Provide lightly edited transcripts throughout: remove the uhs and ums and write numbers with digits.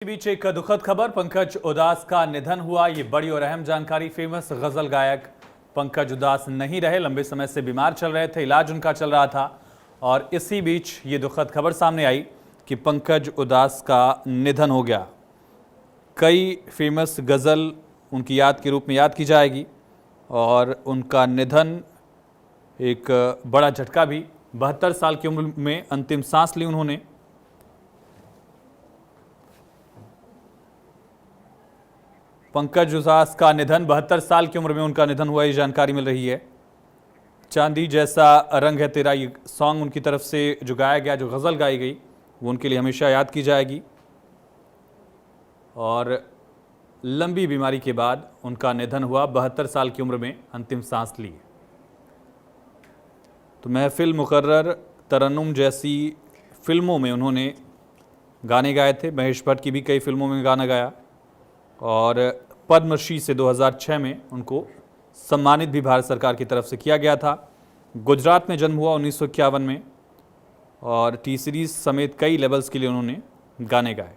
इसी बीच एक दुखद खबर, पंकज उदास का निधन हुआ। ये बड़ी और अहम जानकारी। फेमस गजल गायक पंकज उदास नहीं रहे, लंबे समय से बीमार चल रहे थे, इलाज उनका चल रहा था और इसी बीच ये दुखद खबर सामने आई कि पंकज उदास का निधन हो गया। कई फेमस गज़ल उनकी याद के रूप में याद की जाएगी और उनका निधन एक बड़ा झटका भी। 72 साल की उम्र में अंतिम सांस ली उन्होंने। पंकज उदास का निधन, 72 साल की उम्र में उनका निधन हुआ, ये जानकारी मिल रही है। चांदी जैसा रंग है तेरा, ये सॉन्ग उनकी तरफ से जो गाया गया, जो गज़ल गाई गई, वो उनके लिए हमेशा याद की जाएगी। और लंबी बीमारी के बाद उनका निधन हुआ, 72 साल की उम्र में अंतिम सांस ली। तो महफिल, मुकर्रर, तरन्नुम जैसी फिल्मों में उन्होंने गाने गाए थे। महेश भट्ट की भी कई फिल्मों में गाना गाया और पद्मश्री से 2006 में उनको सम्मानित भी भारत सरकार की तरफ से किया गया था। गुजरात में जन्म हुआ 1951 में और टी सीरीज समेत कई लेवल्स के लिए उन्होंने गाने गाए।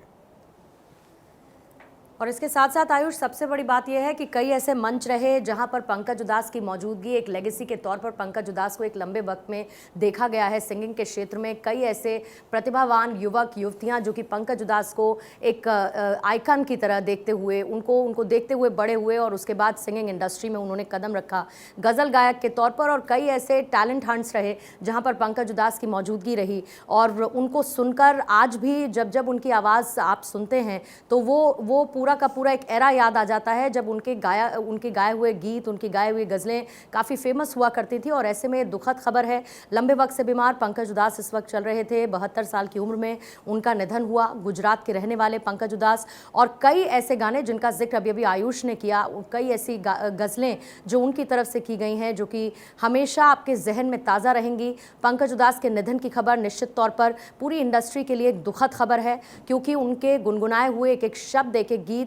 और इसके साथ साथ आयुष, सबसे बड़ी बात यह है कि कई ऐसे मंच रहे जहां पर पंकज उदास की मौजूदगी एक लेगेसी के तौर पर पंकज उदास को एक लंबे वक्त में देखा गया है। सिंगिंग के क्षेत्र में कई ऐसे प्रतिभावान युवक युवतियां जो कि पंकज उदास को एक आइकन की तरह देखते हुए उनको देखते हुए बड़े हुए और उसके बाद सिंगिंग इंडस्ट्री में उन्होंने कदम रखा गज़ल गायक के तौर पर। और कई ऐसे टैलेंट हंट्स रहे जहाँ पर पंकज उदास की मौजूदगी रही और उनको सुनकर आज भी जब जब उनकी आवाज़ आप सुनते हैं तो वो पूरा का पूरा एक एरा याद आ जाता है जब उनके गाए हुए गीत, उनकी गाए हुई गज़लें काफ़ी फेमस हुआ करती थी। और ऐसे में दुखद खबर है, लंबे वक्त से बीमार पंकज उदास इस वक्त चल रहे थे। 72 साल की उम्र में उनका निधन हुआ। गुजरात के रहने वाले पंकज उदास, और कई ऐसे गाने जिनका जिक्र अभी आयुष ने किया, कई ऐसी गज़लें जो उनकी तरफ से की गई हैं जो कि हमेशा आपके जहन में ताज़ा रहेंगी। पंकज उदास के निधन की खबर निश्चित तौर पर पूरी इंडस्ट्री के लिए एक दुखद खबर है, क्योंकि उनके गुनगुनाए हुए एक एक शब्द, एक एक गीत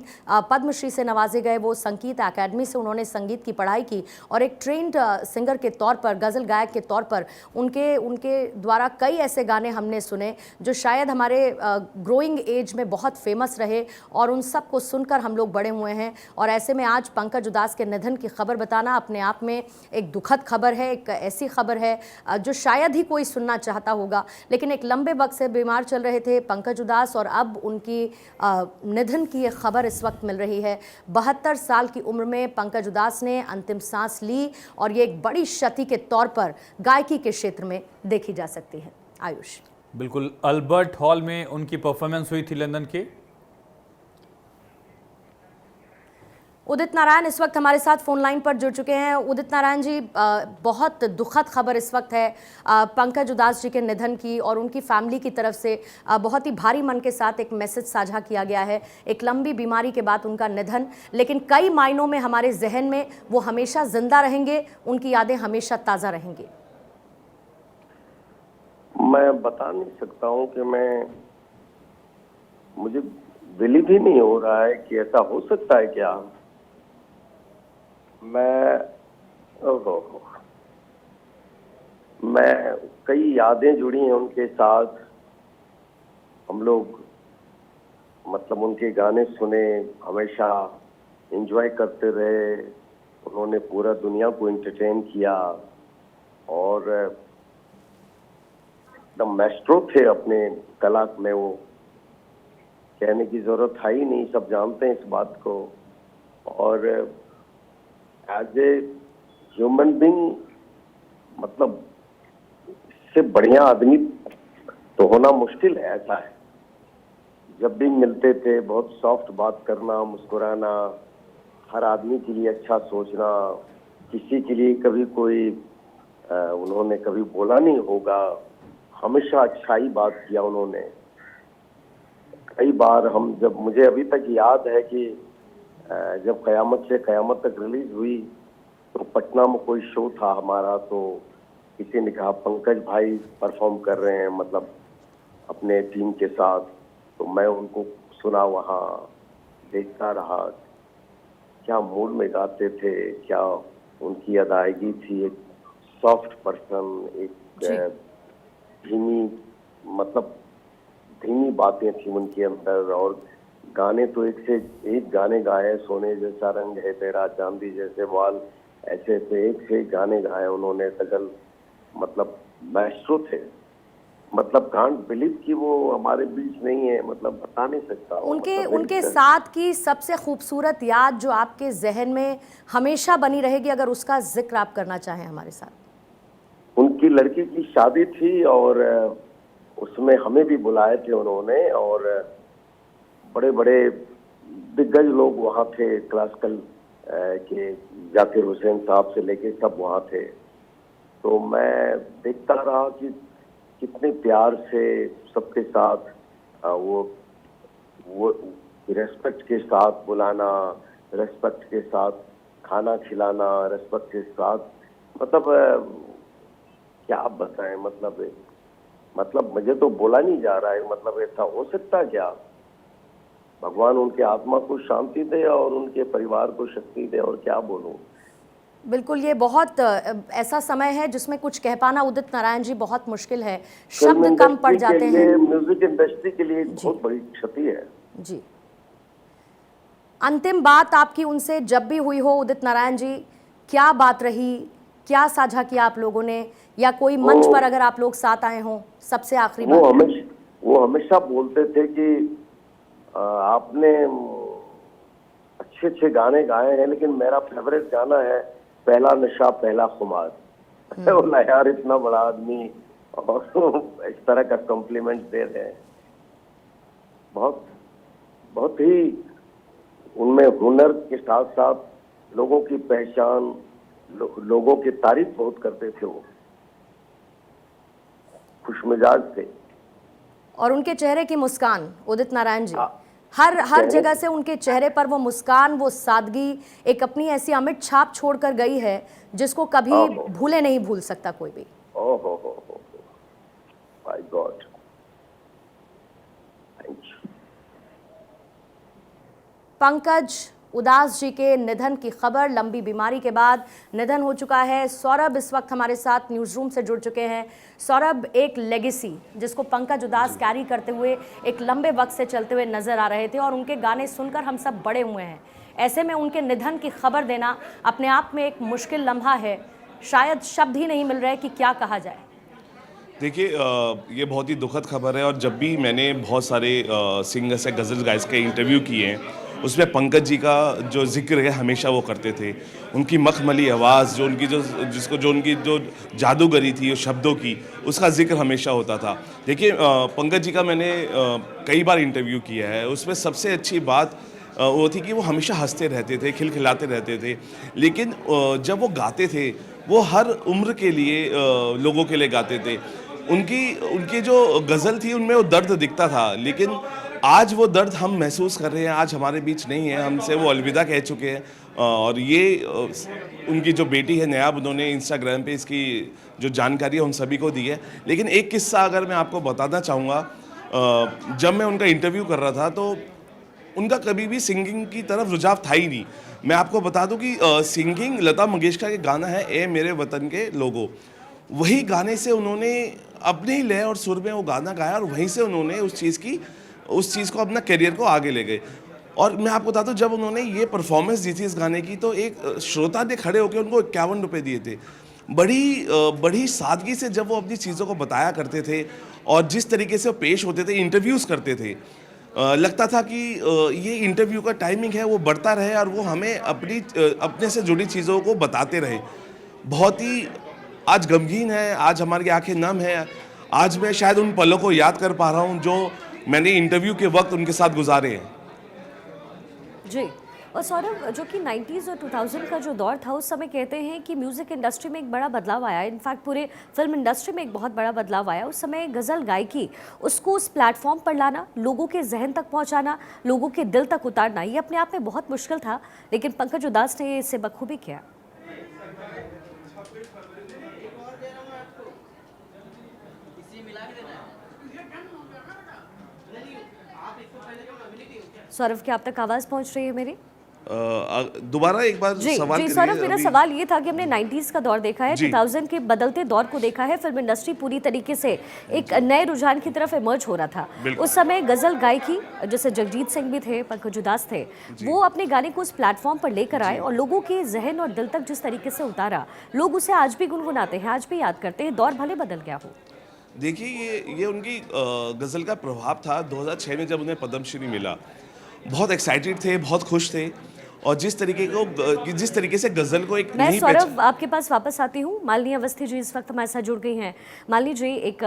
पद्मश्री से नवाजे गए। वो संगीत अकेडमी से उन्होंने संगीत की पढ़ाई की और एक ट्रेंड सिंगर के तौर पर, गज़ल गायक के तौर पर उनके द्वारा कई ऐसे गाने हमने सुने जो शायद हमारे ग्रोइंग एज में बहुत फेमस रहे और उन सब को सुनकर हम लोग बड़े हुए हैं। और ऐसे में आज पंकज उदास के निधन की खबर बताना अपने आप में एक दुखद खबर है, एक ऐसी खबर है जो शायद ही कोई सुनना चाहता होगा। लेकिन एक लंबे वक्त से बीमार चल रहे थे पंकज उदास और अब उनकी निधन की एक खबर इस वक्त मिल रही है। 72 साल की उम्र में पंकज उदास ने अंतिम सांस ली और ये एक बड़ी क्षति के तौर पर गायकी के क्षेत्र में देखी जा सकती है। आयुष, बिल्कुल, अल्बर्ट हॉल में उनकी परफॉर्मेंस हुई थी लंदन के। उदित नारायण इस वक्त हमारे साथ फोन लाइन पर जुड़ चुके हैं। उदित नारायण जी, बहुत दुखद खबर इस वक्त है पंकज उदास जी के निधन की, और उनकी फैमिली की तरफ से बहुत ही भारी मन के साथ एक मैसेज साझा किया गया है। एक लंबी बीमारी के बाद उनका निधन, लेकिन कई मायनों में हमारे जहन में वो हमेशा जिंदा रहेंगे, उनकी यादें हमेशा ताज़ा रहेंगी। मैं बता नहीं सकता हूँ कि मुझे बिलीव ही नहीं हो रहा है कि ऐसा हो सकता है क्या। मैं कई यादें जुड़ी हैं उनके साथ। हम लोग मतलब उनके गाने सुने, हमेशा एंजॉय करते रहे। उन्होंने पूरा दुनिया को एंटरटेन किया और एकदम मैस्ट्रो थे अपने कला में। वो कहने की जरूरत है ही नहीं, सब जानते हैं इस बात को। और एज ए ह्यूमन बीइंग, मतलब इससे बढ़िया आदमी तो होना मुश्किल है, ऐसा है। जब भी मिलते थे बहुत सॉफ्ट बात करना, मुस्कुराना, हर आदमी के लिए अच्छा सोचना, किसी के लिए कभी कोई उन्होंने कभी बोला नहीं होगा, हमेशा अच्छा ही बात किया उन्होंने। कई बार जब मुझे अभी तक याद है कि जब कयामत से कयामत तक रिलीज हुई तो पटना में कोई शो था हमारा, तो किसी ने कहा पंकज भाई परफॉर्म कर रहे हैं, मतलब अपने टीम के साथ। तो मैं उनको सुना, वहाँ देखता रहा, क्या मूड में गाते थे, क्या उनकी अदायगी थी। एक सॉफ्ट पर्सन, एक धीमी, मतलब धीमी बातें थी उनके अंदर और गाने तो एक से एक गाने गाए, सोने जैसा रंग है तेरा, चांदी जैसे बाल, ऐसे ऐसे एक से एक गाने गाए उन्होंने। सगल मतलब मैस्ट्रो थे, मतलब कांट बिलीव कि वो हमारे बीच नहीं है, मतलब बता नहीं सकता। उनके मतलब उनके साथ की सबसे खूबसूरत याद जो आपके जहन में हमेशा बनी रहेगी, अगर उसका जिक्र आप करना चाहें हमारे साथ। उनकी लड़की की शादी थी और उसमें हमें भी बुलाए थे उन्होंने, और बड़े बड़े दिग्गज लोग वहाँ थे, क्लासिकल के जाकिर हुसैन साहब से लेके सब वहाँ थे। तो मैं देखता रहा कि कितने प्यार से सबके साथ वो रेस्पेक्ट के साथ बुलाना, रेस्पेक्ट के साथ खाना खिलाना, रेस्पेक्ट के साथ, मतलब क्या आप बताएं, मतलब मुझे तो बोला नहीं जा रहा है। मतलब ऐसा हो सकता क्या? भगवान उनके आत्मा को शांति दे और उनके परिवार को शक्ति दे, और क्या बोलूं। बिल्कुल, ये बहुत ऐसा समय है जिसमें कुछ कह पाना उदित नारायण जी बहुत मुश्किल है, फिल्म शब्द कम पड़ इंडस्ट्री के जाते लिए, हैं। म्यूजिक इंडस्ट्री के लिए बहुत बड़ी क्षति है। जी, अंतिम बात आपकी उनसे जब भी हुई हो उदित नारायण जी, क्या बात रही, क्या साझा किया आप लोगों ने, या कोई मंच पर अगर आप लोग साथ आए हों, सबसे आखिरी बात? वो हमेशा बोलते थे कि आपने अच्छे अच्छे गाने गाए हैं, लेकिन मेरा फेवरेट गाना है पहला नशा पहला खुमार। बोला यार इतना बड़ा आदमी और इस तरह का कॉम्प्लीमेंट दे रहे हैं। बहुत बहुत ही उनमें हुनर के साथ साथ लोगों की पहचान, लोगों की तारीफ बहुत करते थे। वो खुशमिजाज थे। और उनके चेहरे की मुस्कान उदित नारायण जी, हर जगह से उनके चेहरे पर वो मुस्कान, वो सादगी एक अपनी ऐसी अमिट छाप छोड़कर गई है जिसको कभी भूले नहीं भूल सकता कोई भी। ओहो my God, thank you. Pankaj उदास जी के निधन की खबर, लंबी बीमारी के बाद निधन हो चुका है। सौरभ इस वक्त हमारे साथ न्यूज़ रूम से जुड़ चुके हैं। सौरभ, एक लेगेसी जिसको पंकज उदास कैरी करते हुए एक लंबे वक्त से चलते हुए नजर आ रहे थे, और उनके गाने सुनकर हम सब बड़े हुए हैं। ऐसे में उनके निधन की खबर देना अपने आप में एक मुश्किल लम्हा है, शायद शब्द ही नहीं मिल रहे कि क्या कहा जाए। देखिए, ये बहुत ही दुखद खबर है, और जब भी मैंने बहुत सारे सिंगर्स या गज़ल गायक के इंटरव्यू किए हैं, उसमें पंकज जी का जो जिक्र है हमेशा वो करते थे। उनकी मखमली आवाज़, जो उनकी जो उनकी जो जादूगरी थी उस शब्दों की, उसका जिक्र हमेशा होता था। देखिए, पंकज जी का मैंने कई बार इंटरव्यू किया है। उसमें सबसे अच्छी बात वो थी कि वो हमेशा हंसते रहते थे, खिलखिलाते रहते थे। लेकिन जब वो गाते थे, वो हर उम्र के लिए लोगों के लिए गाते थे। उनकी जो गज़ल थी उनमें वो दर्द दिखता था, लेकिन आज वो दर्द हम महसूस कर रहे हैं। आज हमारे बीच नहीं है, हमसे वो अलविदा कह चुके हैं। और ये उनकी जो बेटी है नयाब, उन्होंने इंस्टाग्राम पे इसकी जो जानकारी है उन सभी को दी है। लेकिन एक किस्सा अगर मैं आपको बताना चाहूँगा, जब मैं उनका इंटरव्यू कर रहा था तो उनका कभी भी सिंगिंग की तरफ रुझाव था ही नहीं। मैं आपको बता दूं कि सिंगिंग लता मंगेशकर के गाना है ए मेरे वतन के लोगों, वही गाने से उन्होंने अपने ही लय और सुर में वो गाना गाया, और वहीं से उन्होंने उस चीज़ को अपना करियर को आगे ले गए। और मैं आपको बताता हूँ, जब उन्होंने ये परफॉर्मेंस दी थी इस गाने की, तो एक श्रोता ने खड़े होकर उनको 51 रुपये दिए थे। बड़ी सादगी से जब वो अपनी चीज़ों को बताया करते थे, और जिस तरीके से वो पेश होते थे, इंटरव्यूज़ करते थे, लगता था कि ये इंटरव्यू का टाइमिंग है वो बढ़ता रहे, और वो हमें अपने से जुड़ी चीज़ों को बताते रहे। बहुत ही आज गमगीन है, आज हमारी आंखें नम है। आज मैं शायद उन पलों को याद कर पा रहा हूँ जो मैंने इंटरव्यू के वक्त उनके साथ गुजारे हैं। जी, और सौरभ, जो कि 90s और 2000 का जो दौर था, उस समय कहते हैं कि म्यूज़िक इंडस्ट्री में एक बड़ा बदलाव आया। इनफैक्ट पूरे फिल्म इंडस्ट्री में एक बहुत बड़ा बदलाव आया। उस समय गज़ल गायकी, उसको उस प्लेटफॉर्म पर लाना, लोगों के जहन तक पहुंचाना, लोगों के दिल तक उतारना, ये अपने आप में बहुत मुश्किल था, लेकिन पंकज उदास ने इसे बखूबी किया। सौरभ, क्या आप तक आवाज़ पहुंच रही है मेरी? दोबारा एक बार जी सवाल जी करिए। सौरभ, मेरा अभी- सवाल ये था कि हमने 90s का दौर देखा है, जी। 2000 के बदलते दौर को देखा है, फिल्म इंडस्ट्री पूरी तरीके से एक नए रुझान की तरफ इमर्ज हो रहा था। बिल्कुल। उस समय गजल गायकी, जैसे जगजीत सिंह भी थे, पंकज उधास थे, वो अपने गाने को उस प्लेटफॉर्म पर लेकर आए और लोगों के जहन और दिल तक जिस तरीके से उतारा, लोग उसे आज भी गुनगुनाते हैं, आज भी याद करते हैं, दौर भले बदल गया हो। देखिए ये उनकी गज़ल का प्रभाव था। 2006 में जब उन्हें पद्मश्री मिला, बहुत एक्साइटेड थे, बहुत खुश थे, और जिस तरीके से गज़ल को एक मैं नई सौरभ आपके पास वापस आती हूँ। मालिनी अवस्थी जी इस वक्त हमारे साथ जुड़ गई हैं। मालिनी जी, एक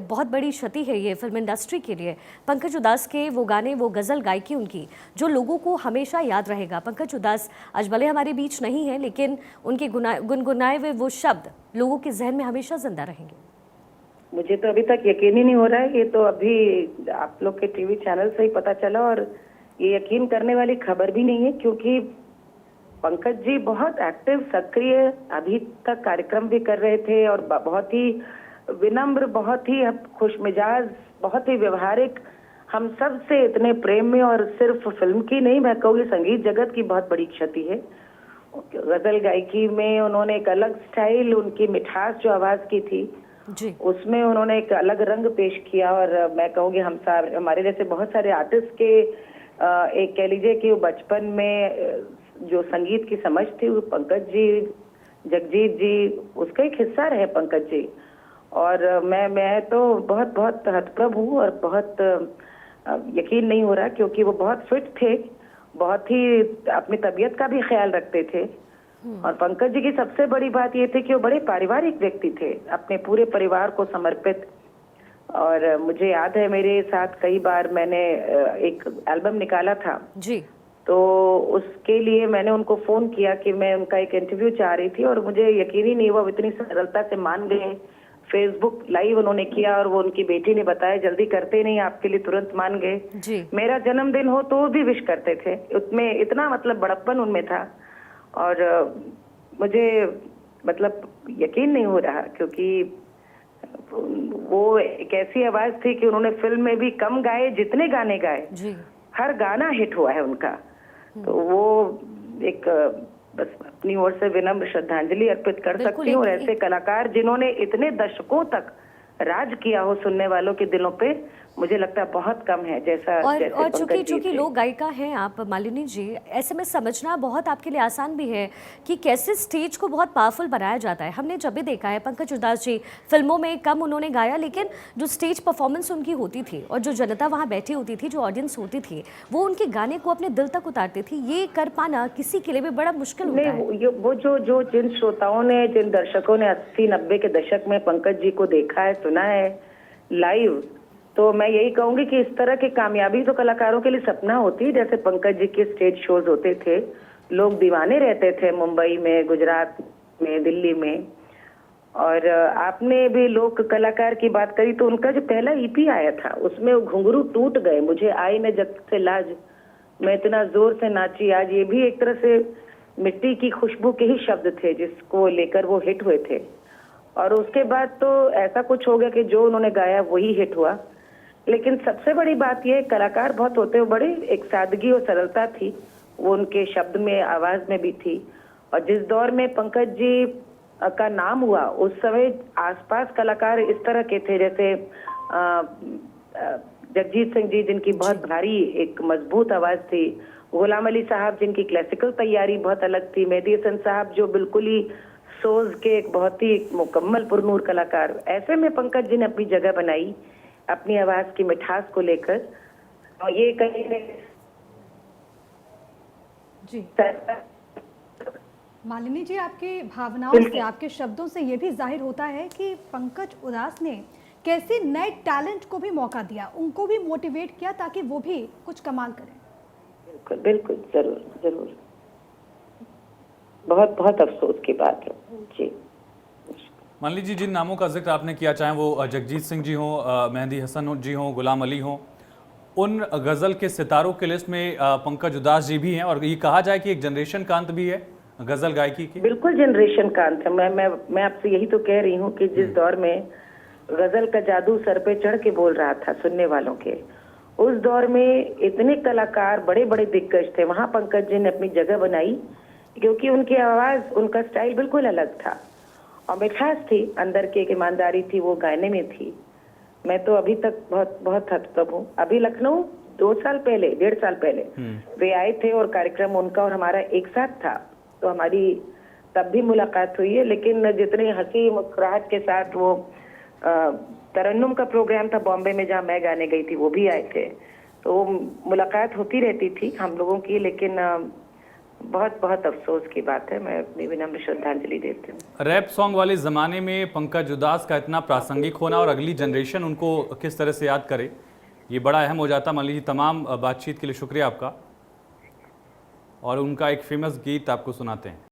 बहुत बड़ी क्षति है ये फिल्म इंडस्ट्री के लिए। पंकज उधास के वो गाने, वो गज़ल गायकी उनकी, जो लोगों को हमेशा याद रहेगा। पंकज उधास आज भले हमारे बीच नहीं है, लेकिन उनके गुनगुनाए हुए वो शब्द लोगों के जहन में हमेशा जिंदा रहेंगे। मुझे तो अभी तक यकीन ही नहीं हो रहा है। ये तो अभी आप लोग के टीवी चैनल से ही पता चला, और ये यकीन करने वाली खबर भी नहीं है, क्योंकि पंकज जी बहुत एक्टिव, सक्रिय अभी तक कार्यक्रम भी कर रहे थे, और बहुत ही विनम्र, बहुत ही खुशमिजाज, बहुत ही व्यवहारिक, हम सब से इतने प्रेम में, और सिर्फ फिल्म की नहीं, मैं कहूँगी संगीत जगत की बहुत बड़ी क्षति है। गजल गायकी में उन्होंने एक अलग स्टाइल, उनकी मिठास जो आवाज की थी जी, उसमें उन्होंने एक अलग रंग पेश किया। और मैं कहूँगी हमारे जैसे बहुत सारे आर्टिस्ट के एक कह लीजिए कि बचपन में जो संगीत की समझ थी, वो पंकज जी, जगजीत जी, उसका एक हिस्सा रहे पंकज जी। और मैं तो बहुत बहुत हतप्रभ हूँ, और बहुत यकीन नहीं हो रहा, क्योंकि वो बहुत फिट थे, बहुत ही अपनी तबीयत का भी ख्याल रखते थे। और पंकज जी की सबसे बड़ी बात ये थी कि वो बड़े पारिवारिक व्यक्ति थे, अपने पूरे परिवार को समर्पित। और मुझे याद है, मेरे साथ कई बार मैंने एक एल्बम निकाला था जी, तो उसके लिए मैंने उनको फोन किया कि मैं उनका एक इंटरव्यू चाह रही थी, और मुझे यकीन ही नहीं हुआ वो इतनी सरलता से मान गए। फेसबुक लाइव उन्होंने किया, और वो उनकी बेटी ने बताया, जल्दी करते नहीं आपके लिए, तुरंत मान गए। जी। मेरा जन्मदिन हो तो भी विश करते थे, उसमें इतना मतलब बड़प्पन उनमें था। और मुझे मतलब यकीन नहीं हो रहा, क्योंकि वो एक ऐसी आवाज थी कि उन्होंने फिल्म में भी कम गाए, जितने गाने गाए जी, हर गाना हिट हुआ है उनका। तो वो एक बस अपनी ओर से विनम्र श्रद्धांजलि अर्पित कर बिल्कुल, सकती हूँ। और एक- ऐसे कलाकार जिन्होंने इतने दशकों तक राज किया हो सुनने वालों के दिलों पे, मुझे लगता है बहुत कम है, जैसे और पंकज जी चूंकि थे। लोग गायिका हैं आप मालिनी जी, ऐसे में समझना बहुत आपके लिए आसान भी है कि कैसे स्टेज को बहुत पावरफुल बनाया जाता है। हमने जब भी देखा है पंकज उधास जी फिल्मों में कम उन्होंने गाया, लेकिन जो स्टेज परफॉर्मेंस उनकी होती थी और जो जनता वहाँ बैठी होती थी, जो ऑडियंस होती थी, वो उनके गाने को अपने दिल तक उतारती थी। ये कर पाना किसी के लिए भी बड़ा मुश्किल होता है। नहीं, वो जो जिन श्रोताओं ने, जिन दर्शकों ने 80-90 के दशक में पंकज जी को देखा है, सुना है लाइव, तो मैं यही कहूंगी कि इस तरह की कामयाबी तो कलाकारों के लिए सपना होती है। जैसे पंकज जी के स्टेज शोज होते थे, लोग दीवाने रहते थे मुंबई में, गुजरात में, दिल्ली में। और आपने भी लोक कलाकार की बात करी, तो उनका जो पहला ईपी आया था उसमें वो घुंघरू टूट गए, मुझे आई न जग से लाज, मैं इतना जोर से नाची आज, ये भी एक तरह से मिट्टी की खुशबू के ही शब्द थे जिसको लेकर वो हिट हुए थे। और उसके बाद तो ऐसा कुछ हो गया कि जो उन्होंने गाया वही हिट हुआ। लेकिन सबसे बड़ी बात यह, कलाकार बहुत होते हुए बड़ी एक सादगी और सरलता थी, वो उनके शब्द में, आवाज में भी थी। और जिस दौर में पंकज जी का नाम हुआ, उस समय आसपास कलाकार इस तरह के थे, जैसे जगजीत सिंह जी, जिनकी बहुत भारी एक मजबूत आवाज थी, गुलाम अली साहब जिनकी क्लासिकल तैयारी बहुत अलग थी, मेहदी हसन साहब जो बिल्कुल ही सोज के एक बहुत ही मुकम्मल पुरनूर कलाकार। ऐसे में पंकज जी ने अपनी जगह बनाई अपनी आवाज की मिठास को लेकर। और ये कहीं जी मालिनी जी, आपकी भावनाओं से, आपके शब्दों से ये भी जाहिर होता है कि पंकज उधास ने कैसे नए टैलेंट को भी मौका दिया, उनको भी मोटिवेट किया ताकि वो भी कुछ कमाल करें। बिल्कुल बिल्कुल, जरूर जरूर, बहुत बहुत अफसोस की बात है जी। मान लीजिए जिन नामों का जिक्र आपने किया, चाहे वो जगजीत सिंह जी हों, मेहदी हसन जी हों, गुलाम अली हों, उन गज़ल के सितारों के लिस्ट में पंकज उधास जी भी हैं, और ये कहा जाए कि एक जनरेशन का अंत भी है गज़ल गायकी की। बिल्कुल जनरेशन का अंत है। मैं आपसे यही तो कह रही हूँ कि जिस दौर में गजल का जादू सर पे चढ़ के बोल रहा था सुनने वालों के, उस दौर में इतने कलाकार, बड़े बड़े दिग्गज थे, वहां पंकज जी ने अपनी जगह बनाई, क्योंकि उनकी आवाज, उनका स्टाइल बिल्कुल अलग था और मिठास थी, अंदर की एक ईमानदारी थी, वो गाने में थी। मैं तो अभी तक बहुत बहुत हद तक हूँ। अभी लखनऊ 2 साल पहले, 1.5 साल पहले वे आए थे और कार्यक्रम उनका और हमारा एक साथ था, तो हमारी तब भी मुलाकात हुई है। लेकिन जितने हंसी मुस्कुराहट के साथ वो तरन्नुम का प्रोग्राम था बॉम्बे में जहाँ मैं गाने गई थी, वो भी आए थे, तो मुलाकात होती रहती थी हम लोगों की। लेकिन बहुत बहुत अफसोस की बात है, मैं अपनी विनम्र श्रद्धांजलि देती हूँ। रैप सॉन्ग वाले ज़माने में पंकज उदास का इतना प्रासंगिक होना और अगली जनरेशन उनको किस तरह से याद करे, ये बड़ा अहम हो जाता। मान लीजिए, तमाम बातचीत के लिए शुक्रिया आपका, और उनका एक फेमस गीत आपको सुनाते हैं।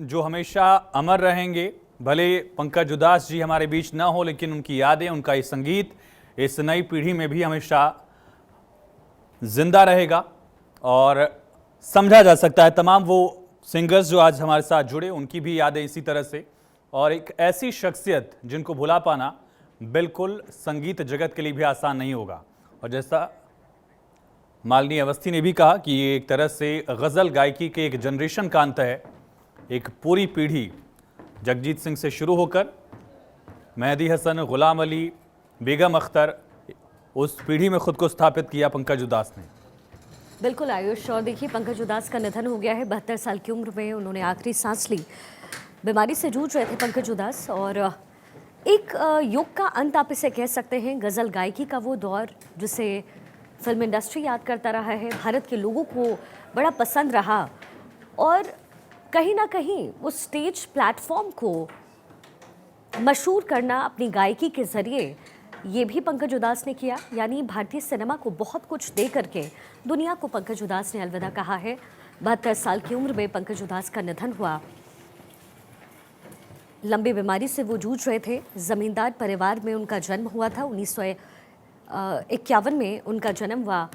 जो हमेशा अमर रहेंगे, भले पंकज उदास जी हमारे बीच ना हो, लेकिन उनकी यादें, उनका ये संगीत इस नई पीढ़ी में भी हमेशा जिंदा रहेगा। और समझा जा सकता है तमाम वो सिंगर्स जो आज हमारे साथ जुड़े, उनकी भी यादें इसी तरह से। और एक ऐसी शख्सियत जिनको भुला पाना बिल्कुल संगीत जगत के लिए भी आसान नहीं होगा। और जैसा मालिनी अवस्थी ने भी कहा कि ये एक तरह से गज़ल गायकी के एक जनरेशन का अंत है। एक पूरी पीढ़ी जगजीत सिंह से शुरू होकर मेहदी हसन, गुलाम अली, बेगम अख्तर, उस पीढ़ी में खुद को स्थापित किया पंकज उदास ने। बिल्कुल आयुष, और देखिए पंकज उदास का निधन हो गया है 72 साल की उम्र में। उन्होंने आखिरी सांस ली। बीमारी से जूझ रहे थे पंकज उदास, और एक युग का अंत आप इसे कह सकते हैं। गज़ल गायकी का वो दौर जिसे फिल्म इंडस्ट्री याद करता रहा है, भारत के लोगों को बड़ा पसंद रहा, और कहीं ना कहीं उस स्टेज प्लेटफॉर्म को मशहूर करना अपनी गायकी के ज़रिए, ये भी पंकज उदास ने किया। यानी भारतीय सिनेमा को बहुत कुछ दे करके दुनिया को पंकज उदास ने अलविदा कहा है। 72 साल की उम्र में पंकज उदास का निधन हुआ। लंबी बीमारी से वो जूझ रहे थे। ज़मींदार परिवार में उनका जन्म हुआ था। 1951 में उनका जन्म हुआ,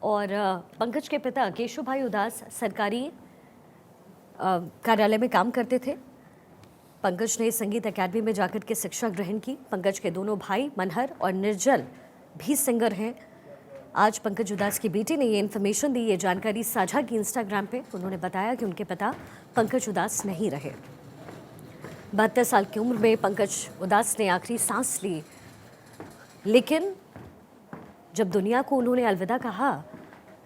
और पंकज के पिता केशव भाई उदास सरकारी कार्यालय में काम करते थे। पंकज ने संगीत अकेडमी में जाकर के शिक्षा ग्रहण की। पंकज के दोनों भाई मनहर और निर्जल भी सिंगर हैं। आज पंकज उदास की बेटी ने ये इन्फॉर्मेशन दी, ये जानकारी साझा की इंस्टाग्राम पे। उन्होंने बताया कि उनके पिता पंकज उदास नहीं रहे। 72 साल की उम्र में पंकज उदास ने आखिरी सांस ली, लेकिन जब दुनिया को उन्होंने अलविदा कहा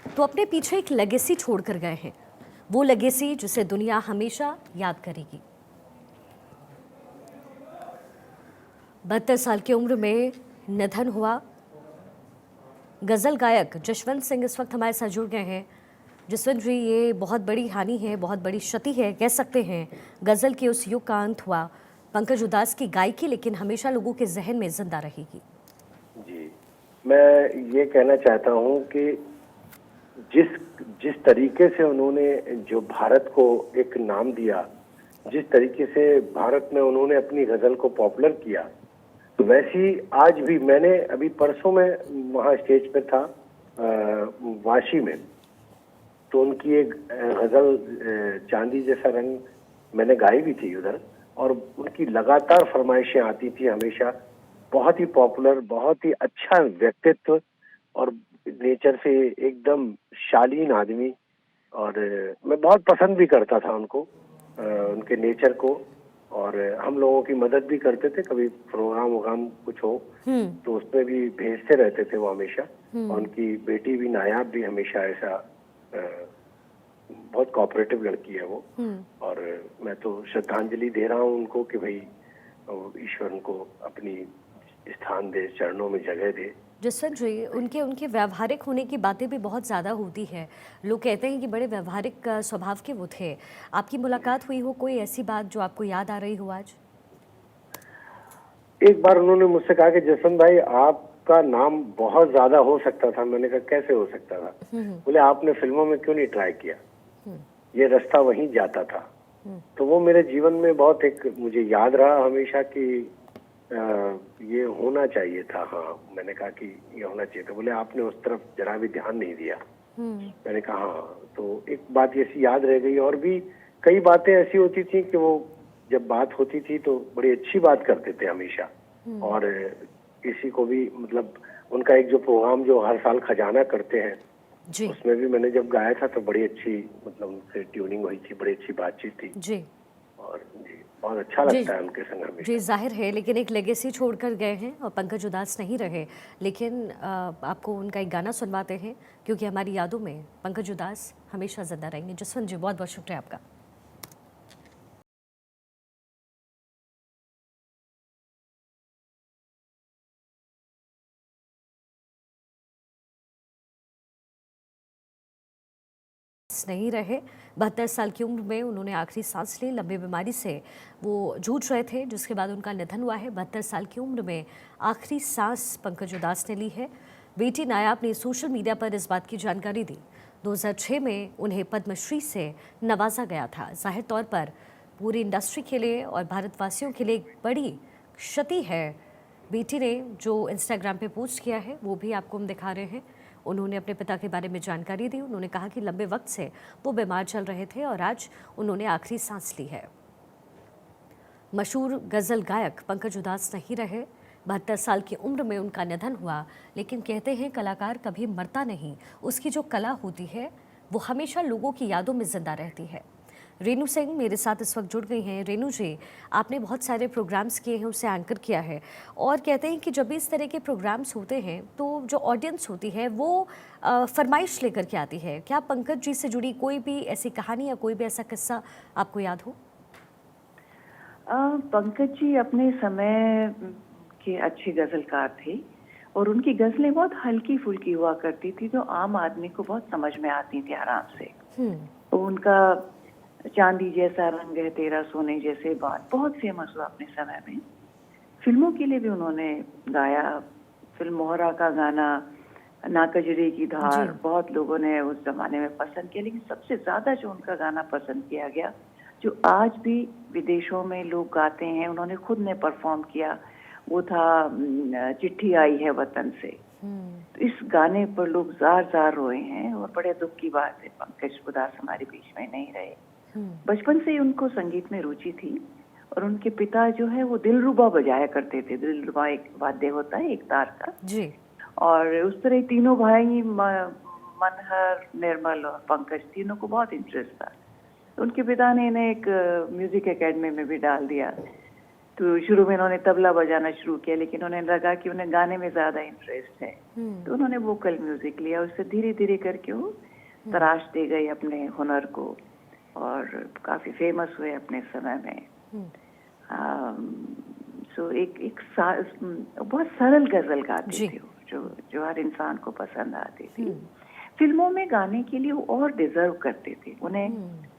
तो अपने पीछे एक लेगेसी छोड़कर गए हैं। वो लेगेसी जिसे दुनिया हमेशा याद करेगी। 72 साल की उम्र में निधन हुआ। गजल गायक जसवंत सिंह इस वक्त हमारे साथ जुड़ गए हैं। जसवंत जी, ये बहुत बड़ी हानि है, बहुत बड़ी क्षति है, कह सकते हैं। गजल के उस युग का अंत हुआ। पंकज उदास की गायकी लेकिन हमेशा लोगों के जहन में जिंदा रहेगी। जी, मैं ये कहना चाहता हूँ कि जिस तरीके से उन्होंने जो भारत को एक नाम दिया, जिस तरीके से भारत में उन्होंने अपनी गजल को पॉपुलर किया, तो वैसी आज भी मैंने अभी परसों में वहाँ स्टेज पे था वाशी में, तो उनकी एक गजल चांदी जैसा रंग मैंने गाई भी थी उधर, और उनकी लगातार फरमाइशें आती थी हमेशा। बहुत ही पॉपुलर, बहुत ही अच्छा व्यक्तित्व और नेचर से एकदम शालीन आदमी, और मैं बहुत पसंद भी करता था उनको, उनके नेचर को, और हम लोगों की मदद भी करते थे। कभी प्रोग्राम वोग्राम कुछ हो तो उसमें भी भेजते रहते थे वो हमेशा। और उनकी बेटी भी नायाब भी हमेशा ऐसा बहुत कोऑपरेटिव लड़की है वो। और मैं तो श्रद्धांजलि दे रहा हूँ उनको कि भाई ईश्वर उनको अपनी स्थान दे, चरणों में जगह दे। जसवंत जी, उनके व्यावहारिक होने की बातें भी बहुत ज़्यादा होती है। लोग कहते हैं कि बड़े व्यावहारिक स्वभाव के वो थे। आपकी मुलाकात हुई हो, कोई ऐसी बात जो आपको याद आ रही हो आज? एक बार उन्होंने मुझसे कहा कि जसवंत भाई, आपका नाम बहुत ज्यादा हो सकता था। मैंने कहा कैसे हो सकता था? बोले आपने फिल्मों में क्यों नहीं ट्राई किया, ये रास्ता वहीं जाता था। तो वो मेरे जीवन में बहुत एक मुझे याद रहा हमेशा कि ये होना चाहिए था। हाँ, मैंने कहा कि ये होना चाहिए था। बोले आपने उस तरफ जरा भी ध्यान नहीं दिया। मैंने कहा हाँ। तो एक बात ऐसी याद रह गई, और भी कई बातें ऐसी होती थी कि वो जब बात होती थी तो बड़ी अच्छी बात करते थे हमेशा। और किसी को भी मतलब उनका एक जो प्रोग्राम जो हर साल खजाना करते हैं जी, उसमें भी मैंने जब गाया था तो बड़ी अच्छी मतलब उनसे ट्यूनिंग हुई थी, बड़ी अच्छी बातचीत थी। जी, और जी, बहुत अच्छा लगता है उनके संग हमेशा। जी, जाहिर है, लेकिन एक लेगेसी छोड़कर गए हैं और पंकज उदास नहीं रहे। लेकिन आपको उनका एक गाना सुनवाते हैं, क्योंकि हमारी यादों में पंकज उदास हमेशा जिंदा रहेंगे। जसवंत जी, बहुत बहुत शुक्रिया आपका। नहीं रहे। 72 साल की उम्र में उन्होंने आखिरी सांस ली। लंबी बीमारी से वो जूझ रहे थे, जिसके बाद उनका निधन हुआ है। 72 साल की उम्र में आखिरी सांस पंकज उदास ने ली है। बेटी नायाब ने सोशल मीडिया पर इस बात की जानकारी दी। 2006 में उन्हें पद्मश्री से नवाजा गया था। जाहिर तौर पर पूरी इंडस्ट्री के लिए और भारतवासियों के लिए एक बड़ी क्षति है। बेटी ने जो इंस्टाग्राम पे पोस्ट किया है वो भी आपको हम दिखा रहे हैं। उन्होंने अपने पिता के बारे में जानकारी दी। उन्होंने कहा कि लंबे वक्त से वो बीमार चल रहे थे और आज उन्होंने आखिरी सांस ली है। मशहूर गजल गायक पंकज उदास नहीं रहे। 72 साल की उम्र में उनका निधन हुआ, लेकिन कहते हैं कलाकार कभी मरता नहीं। उसकी जो कला होती है वो हमेशा लोगों की यादों में जिंदा रहती है। रेनू सिंह मेरे साथ इस वक्त जुड़ गई हैं। रेनू जी, आपने बहुत सारे प्रोग्राम्स किए हैं, उसे एंकर किया है, और कहते हैं कि जब भी इस तरह के प्रोग्राम्स होते हैं तो जो ऑडियंस होती है वो फरमाइश लेकर के आती है। क्या पंकज जी से जुड़ी कोई भी ऐसी कहानी या कोई भी ऐसा किस्सा आपको याद हो? पंकज जी अपने समय के अच्छे गजलकार थे, और उनकी गजलें बहुत हल्की फुल्की हुआ करती थी, जो आम आदमी को बहुत समझ में आती थी आराम से। तो उनका चांदी जैसा रंग है तेरा, सोने जैसे बाल बहुत फेमस हुआ अपने समय में। फिल्मों के लिए भी उन्होंने गाया। फिल्म मोहरा का गाना ना कजरे की धार बहुत लोगों ने उस जमाने में पसंद किया, लेकिन सबसे ज्यादा जो उनका गाना पसंद किया गया, जो आज भी विदेशों में लोग गाते हैं, उन्होंने खुद ने परफॉर्म किया, वो था चिट्ठी आई है वतन से। तो इस गाने पर लोग जार जार रोए हैं, और बड़े दुख की बात है पंकज उदास हमारे बीच में नहीं रहे। बचपन से ही उनको संगीत में रुचि थी, और उनके पिता जो है वो दिलरुबा बजाया करते थे। दिलरुबा एक वाद्य होता है एक तार का जी। और उस तरह तीनों भाई मनहर, निर्मल और पंकज, तीनों को बहुत इंटरेस्ट था। तो उनके पिता ने इन्हें एक म्यूजिक एकेडमी में भी डाल दिया। तो शुरू में उन्होंने तबला बजाना शुरू किया, लेकिन उन्हें लगा कि उन्हें गाने में ज़्यादा इंटरेस्ट है, तो उन्होंने वोकल म्यूजिक लिया। उससे धीरे धीरे करके वो तराशते गए अपने हुनर को और काफ़ी फेमस हुए अपने समय में। सो बहुत सरल गजल गाते थे वो, जो हर इंसान को पसंद आती थी। फिल्मों में गाने के लिए वो और डिजर्व करते थे, उन्हें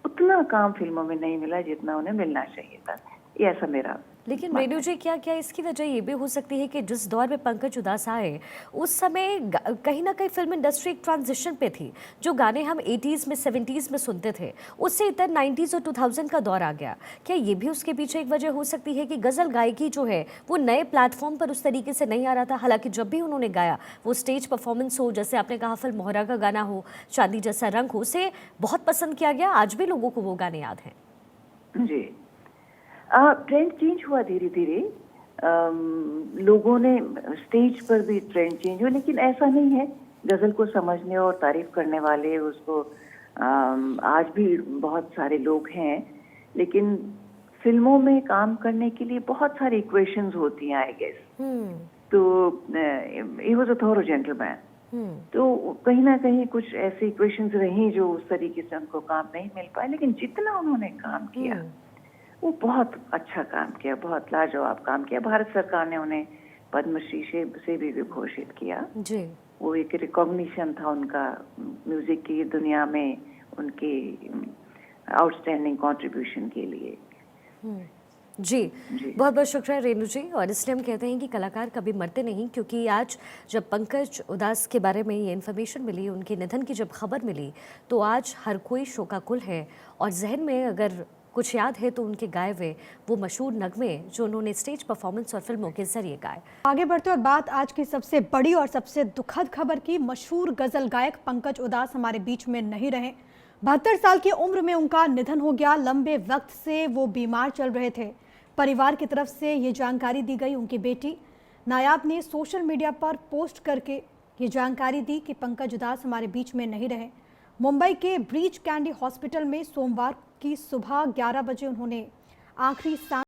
उतना काम फिल्मों में नहीं मिला जितना उन्हें मिलना चाहिए था। ये ऐसा मेरा। लेकिन रेणु जी, क्या क्या इसकी वजह ये भी हो सकती है कि जिस दौर में पंकज उधास आए उस समय कहीं ना कहीं फिल्म इंडस्ट्री एक ट्रांजिशन पे थी। जो गाने हम 80s में 70s में सुनते थे उससे इधर 90s और 2000 का दौर आ गया। क्या ये भी उसके पीछे एक वजह हो सकती है कि गज़ल गायकी जो है वो नए प्लेटफॉर्म पर उस तरीके से नहीं आ रहा था? हालांकि जब भी उन्होंने गाया वो स्टेज परफॉर्मेंस हो, जैसे आपने कहा फिल्म मोहरा का गाना हो, चांदी जैसा रंग हो, उसे बहुत पसंद किया गया। आज भी लोगों को वो गाने याद हैं। जी, ट्रेंड चेंज हुआ धीरे धीरे। लोगों ने स्टेज पर भी ट्रेंड चेंज हुआ, लेकिन ऐसा नहीं है। गजल को समझने और तारीफ करने वाले उसको आज भी बहुत सारे लोग हैं, लेकिन फिल्मों में काम करने के लिए बहुत सारी इक्वेशंस होती हैं, आई गेस। तो he was a Thoreau gentleman. तो कहीं ना कहीं कुछ ऐसी इक्वेशंस रही जो उस तरीके से उनको काम नहीं मिल पाया, लेकिन जितना उन्होंने काम किया वो बहुत अच्छा काम किया, बहुत लाजवाब काम किया। भारत सरकार ने उन्हें पद्मश्री से भी विभूषित किया जी। वो एक रिकॉग्निशन था उनका म्यूजिक की दुनिया में उनके आउटस्टैंडिंग कंट्रीब्यूशन के लिए। जी, बहुत बहुत शुक्रिया रेणु जी। और इसलिए हम कहते हैं कि कलाकार कभी मरते नहीं, क्योंकि आज जब पंकज उधास के बारे में ये इन्फॉर्मेशन मिली, उनके निधन की जब खबर मिली, तो आज हर कोई शोकाकुल है। और जहन में अगर कुछ याद है तो उनके गाए हुए वो मशहूर नगमे जो उन्होंने स्टेज परफॉर्मेंस और फिल्मों के जरिए गाए। आगे बढ़ते और बात आज की सबसे बड़ी और सबसे दुखद खबर की। मशहूर गजल गायक पंकज उधास हमारे बीच में नहीं रहे। 72 साल की उम्र में उनका निधन हो गया। लंबे वक्त से वो बीमार चल रहे थे। परिवार की तरफ से ये जानकारी दी गई। उनकी बेटी नायाब ने सोशल मीडिया पर पोस्ट करके ये जानकारी दी कि पंकज उधास हमारे बीच में नहीं रहे। मुंबई के ब्रीच कैंडी हॉस्पिटल में सोमवार की सुबह 11 बजे उन्होंने आखिरी सांस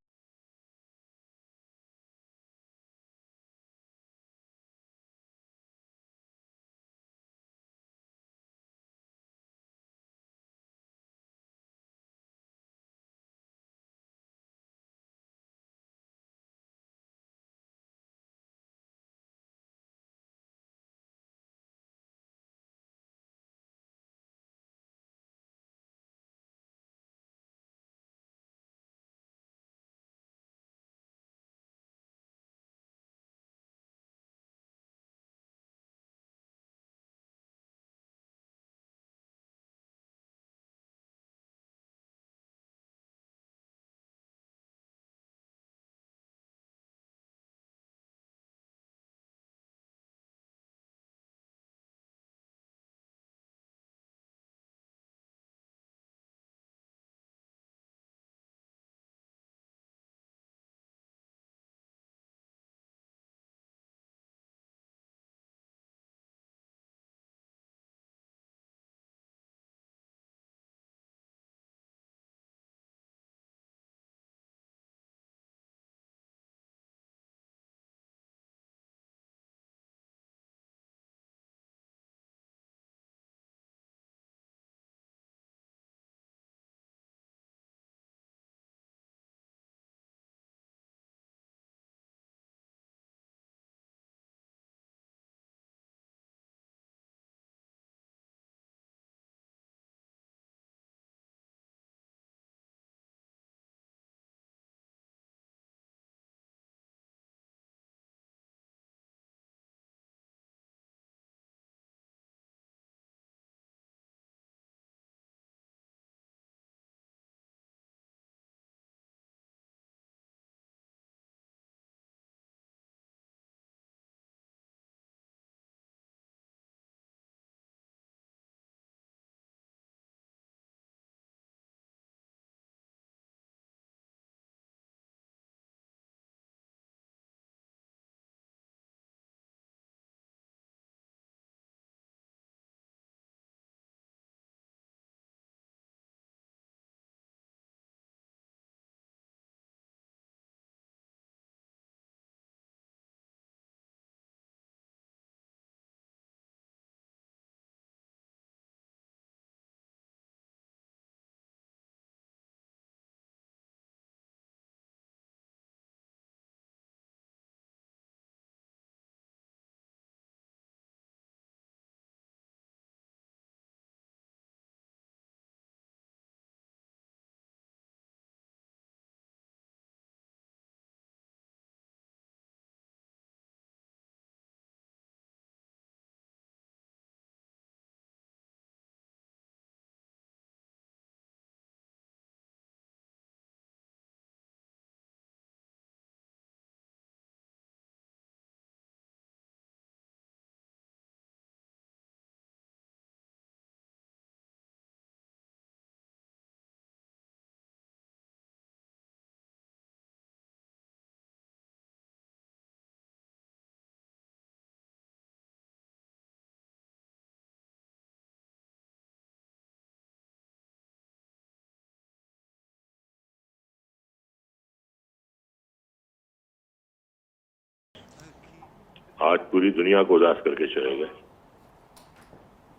आज पूरी दुनिया को उदास करके चले गए।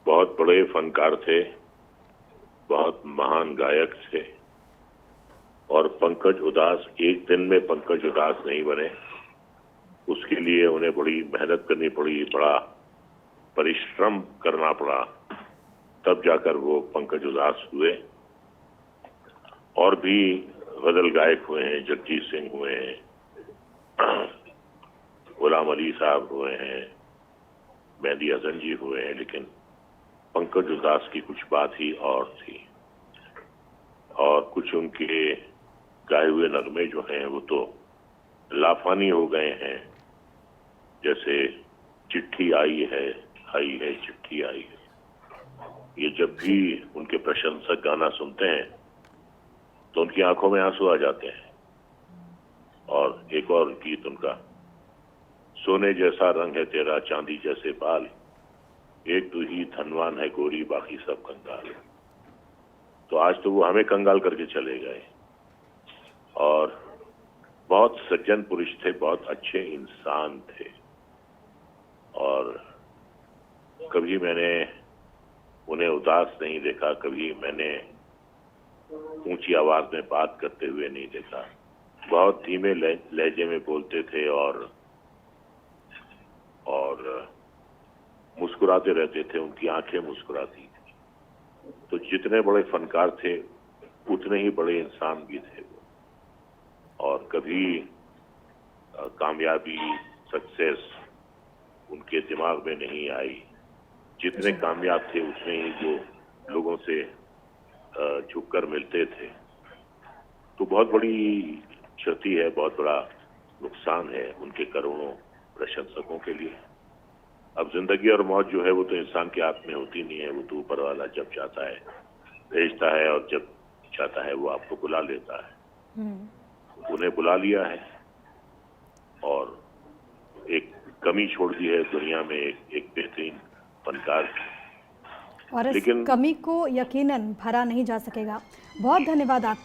बहुत बड़े फनकार थे, बहुत महान गायक थे, और पंकज उदास एक दिन में पंकज उदास नहीं बने। उसके लिए उन्हें बड़ी मेहनत करनी पड़ी, बड़ा परिश्रम करना पड़ा, तब जाकर वो पंकज उदास हुए। और भी गजल गायक हुए हैं, जगजीत सिंह हुए हैं, गुलाम अली साहब हुए हैं, मेहदी हसन जी हुए हैं, लेकिन पंकज उदास की कुछ बात ही और थी। और कुछ उनके गाए हुए नगमे जो हैं वो तो लाफानी हो गए हैं, जैसे चिट्ठी आई है चिट्ठी आई है। ये जब भी उनके प्रशंसक गाना सुनते हैं तो उनकी आंखों में आंसू आ जाते हैं। और एक और गीत उनका, सोने जैसा रंग है तेरा चांदी जैसे बाल, एक तू ही धनवान है गोरी बाकी सब कंगाल। तो आज तो वो हमें कंगाल करके चले गए। और बहुत सज्जन पुरुष थे, बहुत अच्छे इंसान थे, और कभी मैंने उन्हें उदास नहीं देखा, कभी मैंने ऊंची आवाज में बात करते हुए नहीं देखा। बहुत धीमे लहजे में बोलते थे और मुस्कुराते रहते थे, उनकी आंखें मुस्कुराती थी। तो जितने बड़े फनकार थे उतने ही बड़े इंसान भी थे वो। और कभी कामयाबी, सक्सेस उनके दिमाग में नहीं आई। जितने कामयाब थे उतने ही वो लोगों से झुककर मिलते थे। तो बहुत बड़ी क्षति है, बहुत बड़ा नुकसान है उनके करोड़ों प्रशंसकों के लिए। अब जिंदगी और मौत जो है वो तो इंसान के हाथ में होती नहीं है, वो तो ऊपर वाला जब चाहता है भेजता है, और जब चाहता है वो आपको बुला लेता है। उन्हें बुला लिया है और एक कमी छोड़ दी है दुनिया में, एक बेहतरीन फनकार की। और इस कमी को यकीनन भरा नहीं जा सकेगा। बहुत धन्यवाद आपका।